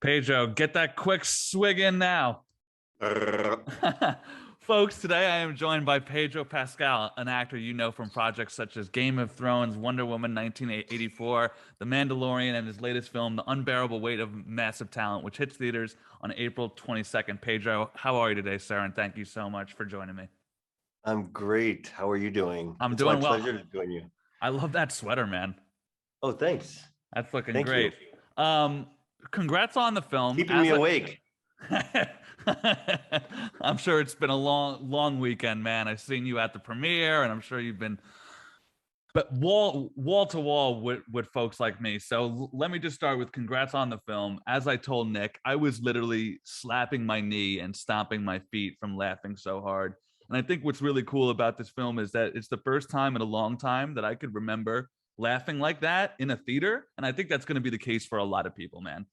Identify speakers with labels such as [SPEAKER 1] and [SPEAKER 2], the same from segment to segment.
[SPEAKER 1] Pedro, get that quick swig in now. Folks, today I am joined by Pedro Pascal, an actor you know from projects such as Game of Thrones, Wonder Woman 1984, The Mandalorian, and his latest film, The Unbearable Weight of Massive Talent, which hits theaters on April 22nd. Pedro, how are you today, sir? And thank you so much for joining me.
[SPEAKER 2] I'm great. How are you doing?
[SPEAKER 1] I'm
[SPEAKER 2] It's my
[SPEAKER 1] doing well.
[SPEAKER 2] pleasure to join you.
[SPEAKER 1] I love that sweater, man.
[SPEAKER 2] Oh, thanks.
[SPEAKER 1] That's looking
[SPEAKER 2] Thank you.
[SPEAKER 1] great. Um, Congrats on the film.
[SPEAKER 2] Keeping me awake.
[SPEAKER 1] I'm sure it's been a long weekend, man. I've seen you at the premiere, and I'm sure you've been, but wall to wall with folks like me. So let me just start with congrats on the film. As I told Nick, I was literally slapping my knee and stomping my feet from laughing so hard. And I think what's really cool about this film is that it's the first time in a long time that I could remember laughing like that in a theater. And I think that's going to be the case for a lot of people, man.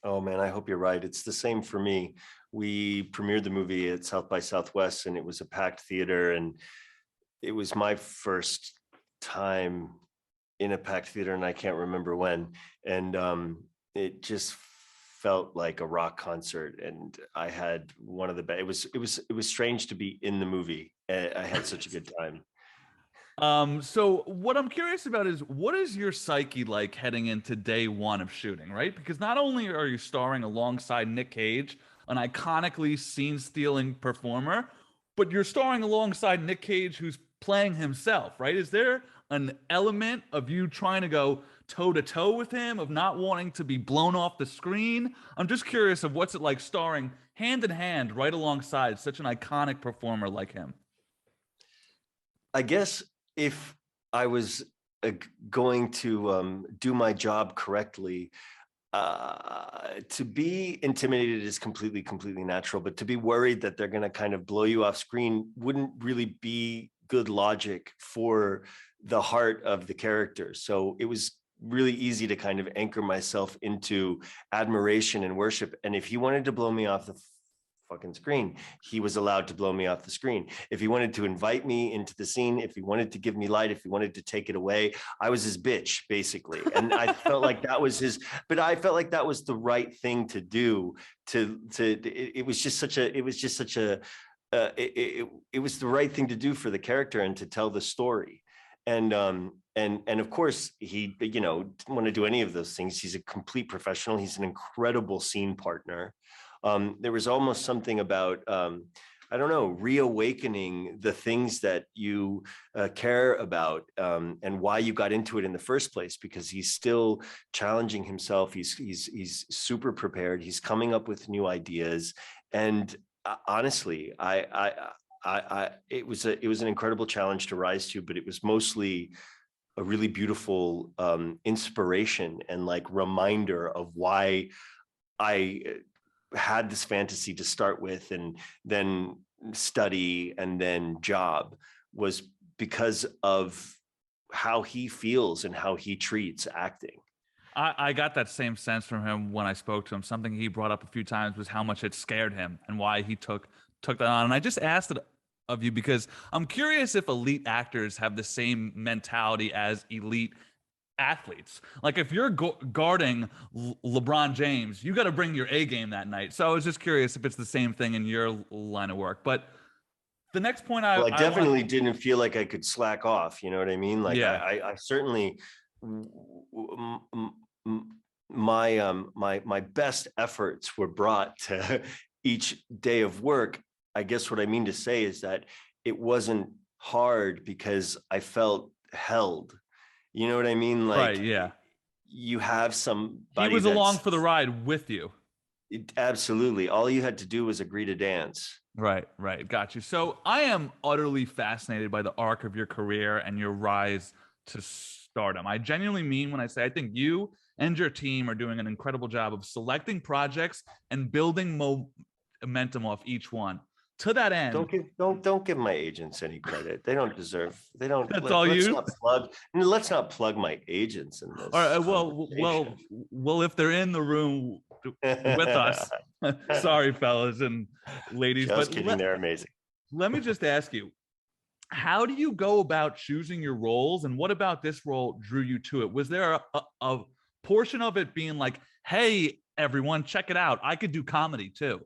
[SPEAKER 2] Oh man, I hope you're right. It's the same for me. We premiered the movie at South by Southwest and it was a packed theater, and it was my first time in a packed theater and I can't remember when. And it just felt like a rock concert, and I had one of the best. It was strange to be in the movie. I had such a good time.
[SPEAKER 1] So what I'm curious about is what is your psyche like heading into day one of shooting, right? Because not only are you starring alongside Nick Cage, an iconically scene-stealing performer, but you're starring alongside Nick Cage, who's playing himself, right? Is there an element of you trying to go toe to toe with him, of not wanting to be blown off the screen? I'm just curious of what's it like starring hand in hand right alongside such an iconic performer like him.
[SPEAKER 2] I guess if I was going to do my job correctly, to be intimidated is completely natural, but to be worried that they're going to kind of blow you off screen wouldn't really be good logic for the heart of the character. So it was really easy to kind of anchor myself into admiration and worship. And if he wanted to blow me off the fucking screen, he was allowed to blow me off the screen. If he wanted to invite me into the scene, if he wanted to give me light, if he wanted to take it away, I was his bitch, basically. And I felt like that was his, but I felt like that was the right thing to do. It was just such a, it was the right thing to do for the character and to tell the story. And of course he, didn't want to do any of those things. He's a complete professional. He's an incredible scene partner. There was almost something about, I don't know, reawakening the things that you care about, and why you got into it in the first place, because he's still challenging himself. He's super prepared. He's coming up with new ideas. And honestly, it was an incredible challenge to rise to, but it was mostly a really beautiful inspiration and like reminder of why I had this fantasy to start with, and then study and then job, was because of how he feels and how he treats acting.
[SPEAKER 1] I got that same sense from him when I spoke to him. Something he brought up a few times was how much it scared him and why he took that on. And I just asked it of you because I'm curious if elite actors have the same mentality as elite athletes. Like if you're guarding LeBron James, you got to bring your A game that night. So I was just curious if it's the same thing in your line of work. But the next point
[SPEAKER 2] Well, I definitely didn't feel like I could slack off. You know what I mean? Like
[SPEAKER 1] yeah.
[SPEAKER 2] I certainly, my best efforts were brought to each day of work. I guess what I mean to say is that it wasn't hard because I felt held. You know what I mean? Like,
[SPEAKER 1] right, yeah.
[SPEAKER 2] You have somebody.
[SPEAKER 1] He was along for the ride with you.
[SPEAKER 2] Absolutely. All you had to do was agree to dance.
[SPEAKER 1] Right, got you. So I am utterly fascinated by the arc of your career and your rise to stardom. I genuinely mean when I say I think you and your team are doing an incredible job of selecting projects and building momentum off each one. To that end,
[SPEAKER 2] don't give my agents any credit. They don't deserve. They don't.
[SPEAKER 1] That's all you.
[SPEAKER 2] Let's not plug my agents in this.
[SPEAKER 1] All right. Well. If they're in the room with us, sorry, fellas and ladies.
[SPEAKER 2] Just kidding. They're amazing.
[SPEAKER 1] Let me just ask you, how do you go about choosing your roles, and what about this role drew you to it? Was there a portion of it being like, hey, everyone check it out. I could do comedy too.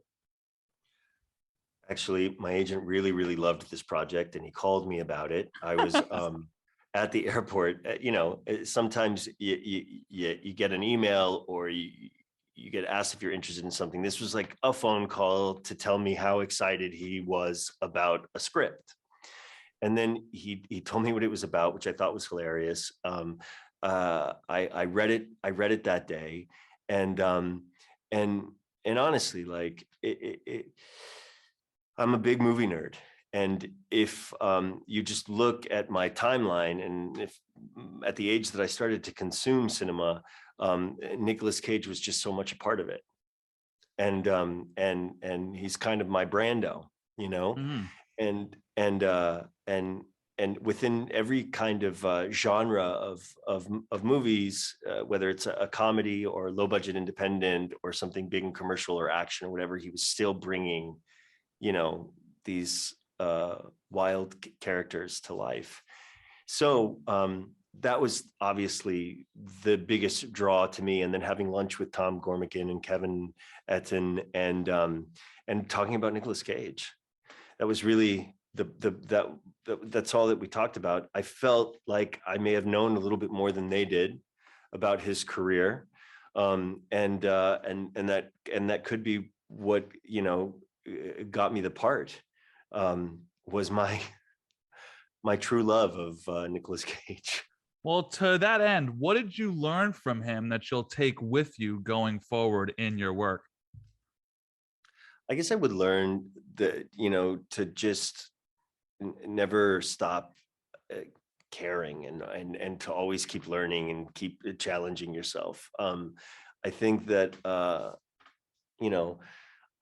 [SPEAKER 2] Actually, my agent really, really loved this project, and he called me about it. I was at the airport. Sometimes you get an email, or you get asked if you're interested in something. This was like a phone call to tell me how excited he was about a script. And then he told me what it was about, which I thought was hilarious. I read it that day, and honestly, like I'm a big movie nerd. And if you just look at my timeline, and if at the age that I started to consume cinema, Nicolas Cage was just so much a part of it. And he's kind of my Brando, you know,
[SPEAKER 1] Mm.
[SPEAKER 2] and within every kind of genre of movies, whether it's a comedy or low budget independent or something big and commercial or action or whatever, he was still bringing, these wild characters to life. So that was obviously the biggest draw to me. And then having lunch with Tom Gormican and Kevin Etten, and talking about Nicolas Cage, that was really that's all that we talked about. I felt like I may have known a little bit more than they did about his career, and that could be what got me the part, was my true love of Nicolas Cage.
[SPEAKER 1] Well, to that end, what did you learn from him that you'll take with you going forward in your work?
[SPEAKER 2] I guess I would learn that, to just never stop caring, and to always keep learning and keep challenging yourself. I think that,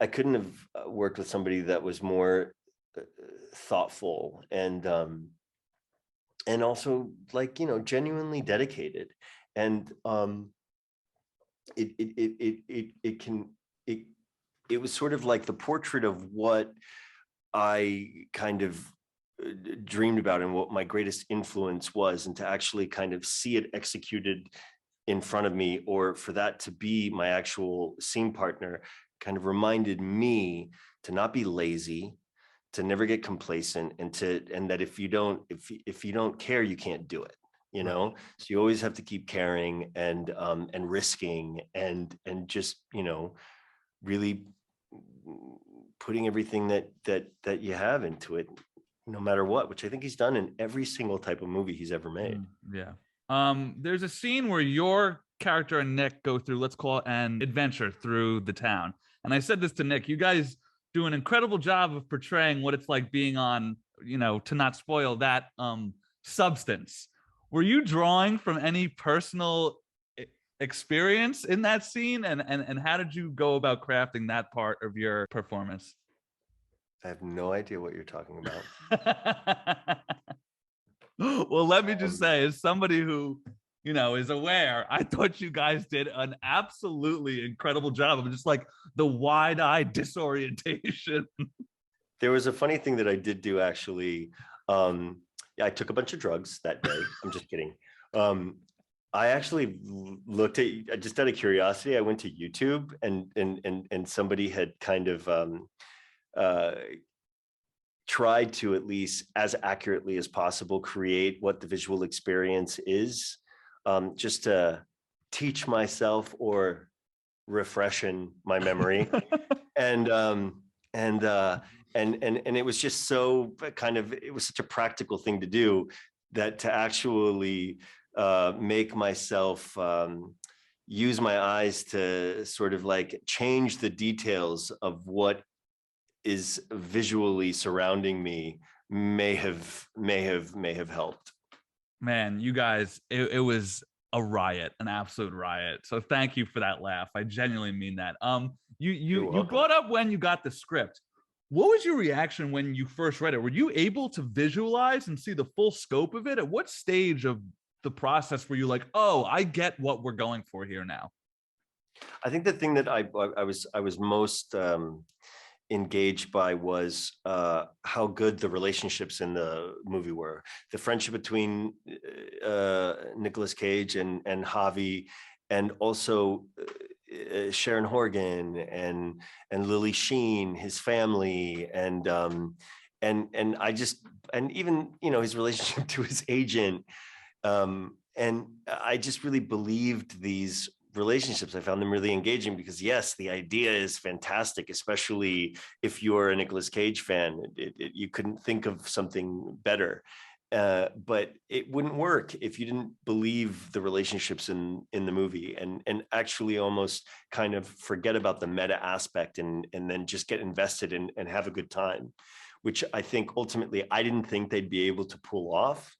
[SPEAKER 2] I couldn't have worked with somebody that was more thoughtful, and also, like, genuinely dedicated. And it was sort of like the portrait of what I kind of dreamed about and what my greatest influence was, and to actually kind of see it executed in front of me, or for that to be my actual scene partner, kind of reminded me to not be lazy, to never get complacent, and that if you don't care, you can't do it. So you always have to keep caring and risking, and just really putting everything that you have into it, no matter what, which I think he's done in every single type of movie he's ever made.
[SPEAKER 1] Yeah. There's a scene where your character and Nick go through, let's call it an adventure through the town. And I said this to Nick, you guys do an incredible job of portraying what it's like being on, to not spoil that substance. Were you drawing from any personal experience in that scene? And how did you go about crafting that part of your performance?
[SPEAKER 2] I have no idea what you're talking about.
[SPEAKER 1] Well, let me just say, as somebody who, is aware, I thought you guys did an absolutely incredible job of just like the wide-eyed disorientation.
[SPEAKER 2] There was a funny thing that I did do, actually. I took a bunch of drugs that day. I'm just kidding. I actually looked at, just out of curiosity, I went to YouTube, and somebody had kind of tried to, at least as accurately as possible, create what the visual experience is, just to teach myself or refreshen my memory. and it was just so kind of, it was such a practical thing to do, that to actually make myself use my eyes to sort of like change the details of what is visually surrounding me may have helped.
[SPEAKER 1] Man, you guys, it was a riot, an absolute riot. So thank you for that laugh. I genuinely mean that. You brought up when you got the script. What was your reaction when you first read it? Were you able to visualize and see the full scope of it? At what stage of the process were you like, oh, I get what we're going for here now?
[SPEAKER 2] I think the thing that I was most engaged by was how good the relationships in the movie were. The friendship between Nicolas Cage and Javi, and also Sharon Horgan and Lily Sheen, his family, and I just, and even, you know, his relationship to his agent. And I just really believed these relationships. I found them really engaging because, yes, the idea is fantastic, especially if you're a Nicolas Cage fan. You couldn't think of something better. But it wouldn't work if you didn't believe the relationships in the movie, and actually almost kind of forget about the meta aspect, and then just get invested and have a good time, which I think ultimately I didn't think they'd be able to pull off.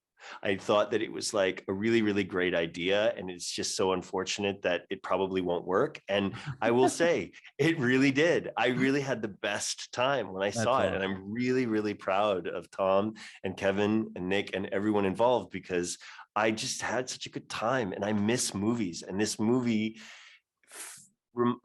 [SPEAKER 2] I thought that it was like a really, really great idea. And it's just so unfortunate that it probably won't work. And I will say it really did. I really had the best time when I
[SPEAKER 1] That's
[SPEAKER 2] saw it.
[SPEAKER 1] awesome.
[SPEAKER 2] And I'm really, really proud of Tom and Kevin and Nick and everyone involved, because I just had such a good time, and I miss movies. And this movie,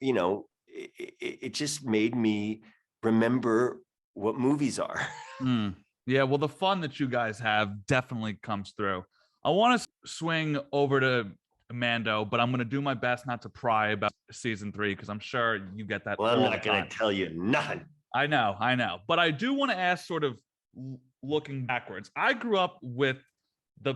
[SPEAKER 2] you know, it just made me remember what movies are.
[SPEAKER 1] Mm. Yeah, well, the fun that you guys have definitely comes through. I want to swing over to Mando, but I'm going to do my best not to pry about season 3 because I'm sure you get that
[SPEAKER 2] Well, I'm
[SPEAKER 1] all the
[SPEAKER 2] not going
[SPEAKER 1] time.
[SPEAKER 2] to tell you nothing.
[SPEAKER 1] I know. But I do want to ask, sort of looking backwards. I grew up with the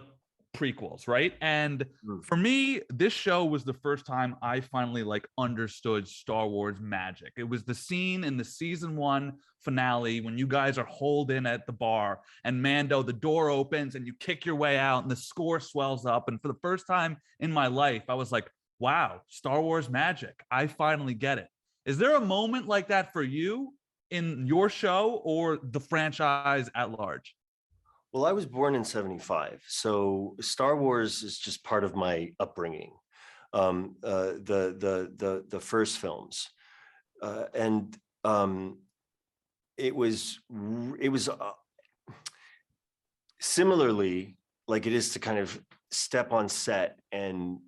[SPEAKER 1] prequels, right? And for me, this show was the first time I finally like understood Star Wars magic. It was the scene in the season 1 finale when you guys are holed in at the bar and Mando, the door opens and you kick your way out and the score swells up. And for the first time in my life, I was like, wow, Star Wars magic. I finally get it. Is there a moment like that for you in your show or the franchise at large?
[SPEAKER 2] Well, I was born in 75, so Star Wars is just part of my upbringing. The first films, and it was similarly like it is to kind of step on set and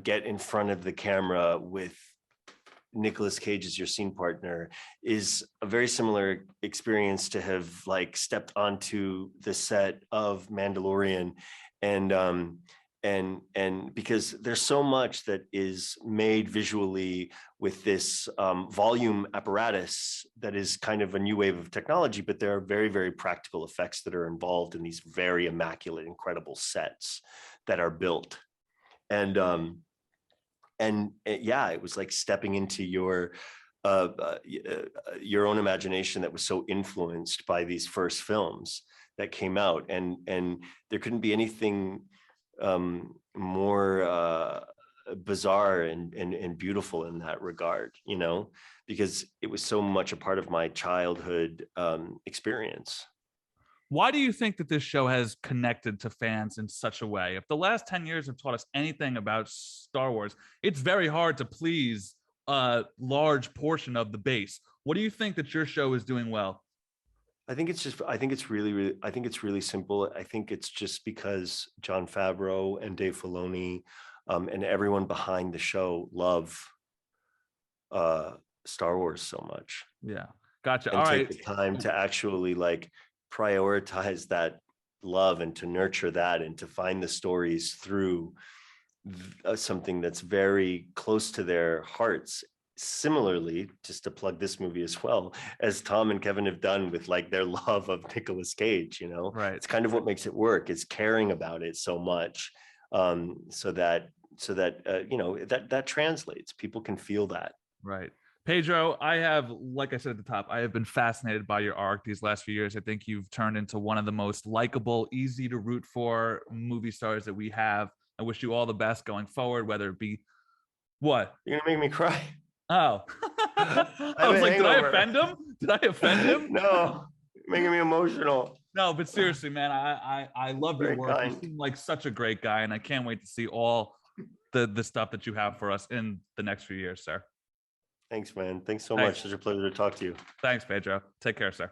[SPEAKER 2] get in front of the camera with Nicolas Cage as your scene partner, is a very similar experience to have like stepped onto the set of Mandalorian. And because there's so much that is made visually with this volume apparatus that is kind of a new wave of technology, but there are very, very practical effects that are involved in these very immaculate, incredible sets that are built. And yeah, it was like stepping into uh, uh, your own imagination that was so influenced by these first films that came out, and there couldn't be anything more bizarre and beautiful in that regard, you know, because it was so much a part of my childhood experience.
[SPEAKER 1] Why do you think that this show has connected to fans in such a way? If the last 10 years have taught us anything about Star Wars, it's very hard to please a large portion of the base. What do you think that your show is doing well?
[SPEAKER 2] I think it's really, really, I think it's really simple. I think it's just because John Favreau and Dave Filoni and everyone behind the show love uh, Star Wars so much,
[SPEAKER 1] Yeah. Gotcha.
[SPEAKER 2] and
[SPEAKER 1] All
[SPEAKER 2] take
[SPEAKER 1] right.
[SPEAKER 2] the time to actually like prioritize that love and to nurture that and to find the stories through something that's very close to their hearts. Similarly, just to plug this movie as well, as Tom and Kevin have done with like their love of Nicolas Cage, you know,
[SPEAKER 1] Right.
[SPEAKER 2] it's kind of what makes it work. It's caring about it so much, so that you know, that translates. People can feel that.
[SPEAKER 1] Right. Pedro, I have, like I said at the top, I have been fascinated by your arc these last few years. I think you've turned into one of the most likable, easy to root for movie stars that we have. I wish you all the best going forward, whether it be what?
[SPEAKER 2] You're gonna make me cry.
[SPEAKER 1] Oh,
[SPEAKER 2] I
[SPEAKER 1] I
[SPEAKER 2] have a
[SPEAKER 1] was like, did I
[SPEAKER 2] hangover.
[SPEAKER 1] offend him? Did I offend him?
[SPEAKER 2] No, making me emotional.
[SPEAKER 1] No, but seriously, man, I love your
[SPEAKER 2] Very
[SPEAKER 1] work. You
[SPEAKER 2] kind.
[SPEAKER 1] seem like such a great guy, and I can't wait to see all the stuff that you have for us in the next few years, sir.
[SPEAKER 2] Thanks, man. Thanks so
[SPEAKER 1] Hey,
[SPEAKER 2] much. Such a pleasure to talk to you.
[SPEAKER 1] thanks, Pedro. Take care, sir.